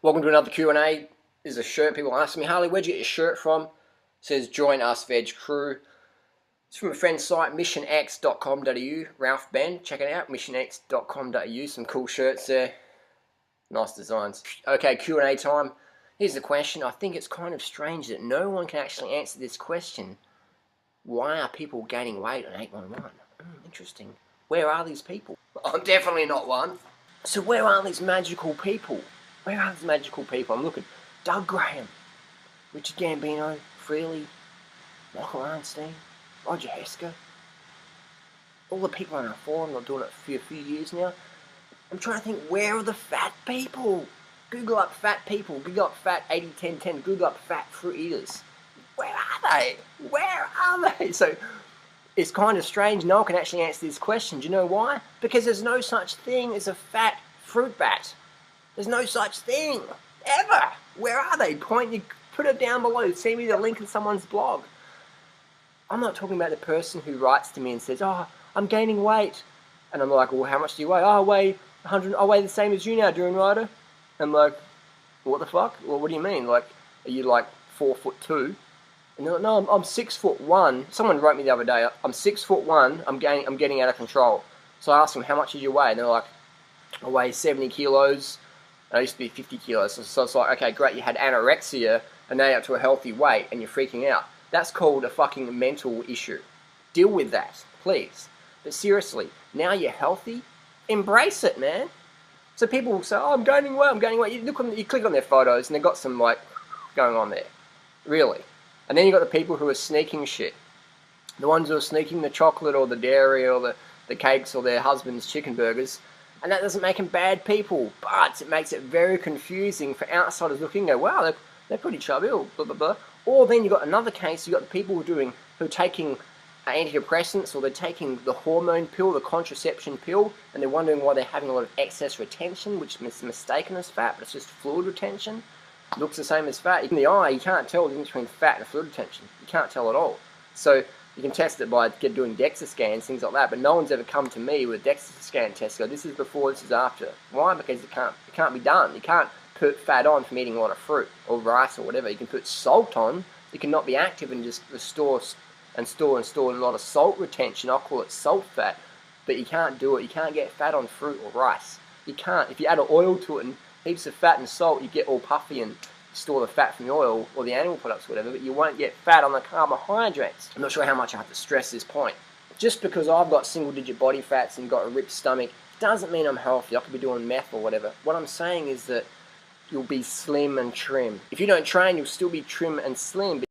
Welcome to another Q&A. This is a shirt. People ask me, Harley, where'd you get your shirt from? It says, join us Veg Crew. It's from a friend's site, missionx.com.au. Ralph Ben, check it out, missionx.com.au. Some cool shirts there. Nice designs. Okay, Q&A time. Here's the question. I think it's kind of strange that no one can actually answer this question. Why are people gaining weight on 811? Interesting. Where are these people? I'm definitely not one. So where are these magical people? Where are these magical people? I'm looking. Doug Graham, Richard Gambino, Freely, Michael Arnstein, Roger Hesker. All the people on our forum, I've doing it for a few years now. I'm trying to think, where are the fat people? Google up fat people. Google up fat 80-10-10. Google up fat fruit eaters. Where are they? Where are they? So it's kind of strange. No one can actually answer this question. Do you know why? Because there's no such thing as a fat fruit bat. There's no such thing. Ever. Where are they? Put it down below. Send me the link in someone's blog. I'm not talking about the person who writes to me and says, oh, I'm gaining weight. And I'm like, well, how much do you weigh? Oh, I weigh 100. I weigh the same as you now, Drew and Ryder. I'm like, what the fuck? Well, what do you mean? Like, are you like 4'2"? And they're like, no, I'm 6'1". Someone wrote me the other day, I'm 6'1". I'm getting out of control. So I asked them, how much did you weigh? And they're like, I weigh 70 kilos. I used to be 50 kilos. So it's like, okay, great, you had anorexia, and now you're up to a healthy weight, and you're freaking out. That's called a fucking mental issue. Deal with that, please. But seriously, now you're healthy, embrace it, man. So people will say, oh, I'm gaining weight, I'm gaining weight. You click on their photos, and they've got some, like, going on there. Really. And then you've got the people who are sneaking shit. The ones who are sneaking the chocolate or the dairy or the cakes or their husband's chicken burgers. And that doesn't make them bad people, but it makes it very confusing for outsiders looking and go, wow, they're pretty chubby, or blah, blah, blah. Or then you've got another case, you've got the people who are taking antidepressants, or they're taking the hormone pill, the contraception pill, and they're wondering why they're having a lot of excess retention, which is mistaken as fat, but it's just fluid retention. It looks the same as fat. In the eye, you can't tell the difference between fat and fluid retention. You can't tell at all. So you can test it by doing DEXA scans, things like that, but no one's ever come to me with a DEXA scan test. Go, this is before, this is after. Why? Because it can't be done. You can't put fat on from eating a lot of fruit or rice or whatever. You can put salt on. You cannot be active and just store a lot of salt retention. I'll call it salt fat, but you can't do it. You can't get fat on fruit or rice. You can't. If you add oil to it and heaps of fat and salt, you get all puffy and store the fat from the oil or the animal products or whatever, but you won't get fat on the carbohydrates. I'm not sure how much I have to stress this point. Just because I've got single-digit body fats and got a ripped stomach doesn't mean I'm healthy. I could be doing meth or whatever. What I'm saying is that you'll be slim and trim. If you don't train, you'll still be trim and slim.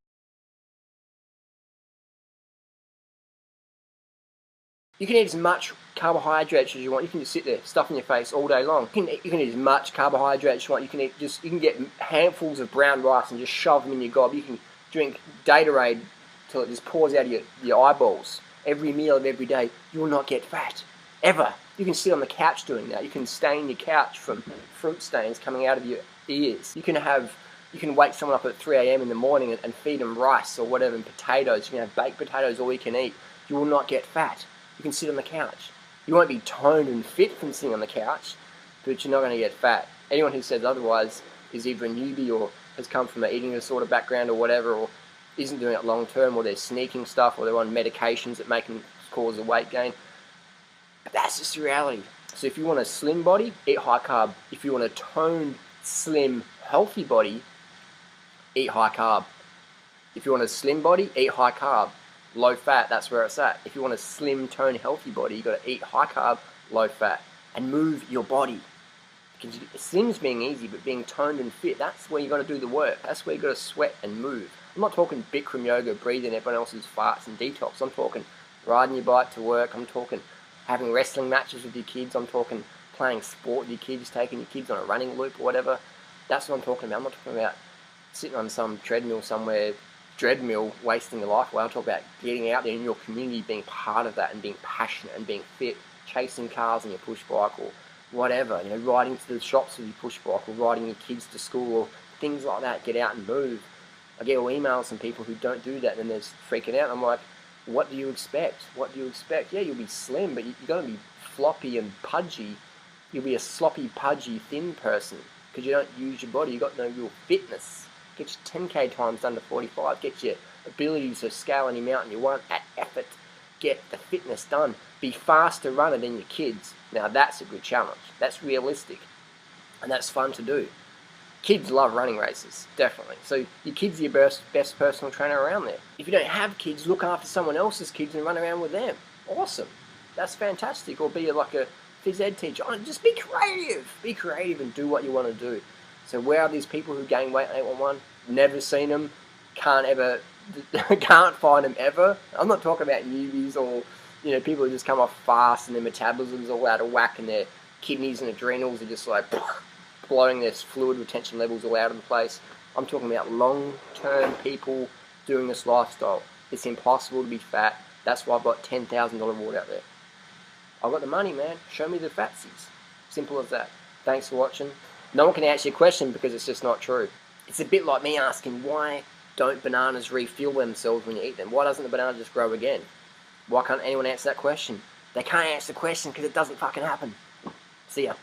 You can eat as much carbohydrates as you want. You can just sit there, stuff in your face all day long. You can eat as much carbohydrates as you want. You can get handfuls of brown rice and just shove them in your gob. You can drink Gatorade till it just pours out of your eyeballs. Every meal of every day, you will not get fat. Ever. You can sit on the couch doing that. You can stain your couch from fruit stains coming out of your ears. You can wake someone up at 3 a.m. in the morning and feed them rice or whatever and potatoes. You can have baked potatoes all you can eat. You will not get fat. You can sit on the couch. You won't be toned and fit from sitting on the couch, but you're not going to get fat. Anyone who says otherwise is either a newbie or has come from an eating disorder background or whatever, or isn't doing it long term, or they're sneaking stuff, or they're on medications that make them cause a weight gain. But that's just the reality. So if you want a slim body, eat high carb. If you want a toned, slim, healthy body, eat high carb. If you want a slim body, eat high carb. Low fat, that's where it's at. If you want a slim, toned, healthy body, you've got to eat high carb, low fat, and move your body. Because slim's being easy, but being toned and fit, that's where you've got to do the work. That's where you've got to sweat and move. I'm not talking Bikram yoga, breathing everyone else's farts and detox. I'm talking riding your bike to work. I'm talking having wrestling matches with your kids. I'm talking playing sport with your kids, taking your kids on a running loop or whatever. That's what I'm talking about. I'm not talking about sitting on some treadmill somewhere, wasting your life away. I'm talking about getting out there in your community, being part of that and being passionate and being fit, chasing cars in your push bike or whatever, riding to the shops with your push bike or riding your kids to school or things like that. Get out and move. I get all emails from people who don't do that and they're freaking out. I'm like, what do you expect? What do you expect? Yeah, you'll be slim, but you're going to be floppy and pudgy. You'll be a sloppy, pudgy, thin person because you don't use your body. You got no real fitness. Get your 10k times under 45. Get your ability to scale any mountain you want at effort. Get the fitness done. Be faster runner than your kids. Now that's a good challenge. That's realistic, and that's fun to do. Kids love running races, definitely. So your kid's your best personal trainer around there. If you don't have kids, look after someone else's kids and run around with them. Awesome. That's fantastic. Or be like a phys ed teacher. Oh, just be creative. Be creative and do what you want to do. So where are these people who gain weight on 811? Never seen them. Can't find them ever. I'm not talking about newbies or people who just come off fast and their metabolism's all out of whack and their kidneys and adrenals are just like blowing their fluid retention levels all out of the place. I'm talking about long-term people doing this lifestyle. It's impossible to be fat. That's why I've got $10,000 reward out there. I've got the money, man. Show me the fatsies. Simple as that. Thanks for watching. No one can answer your question because it's just not true. It's a bit like me asking, why don't bananas refuel themselves when you eat them? Why doesn't the banana just grow again? Why can't anyone answer that question? They can't answer the question because it doesn't fucking happen. See ya.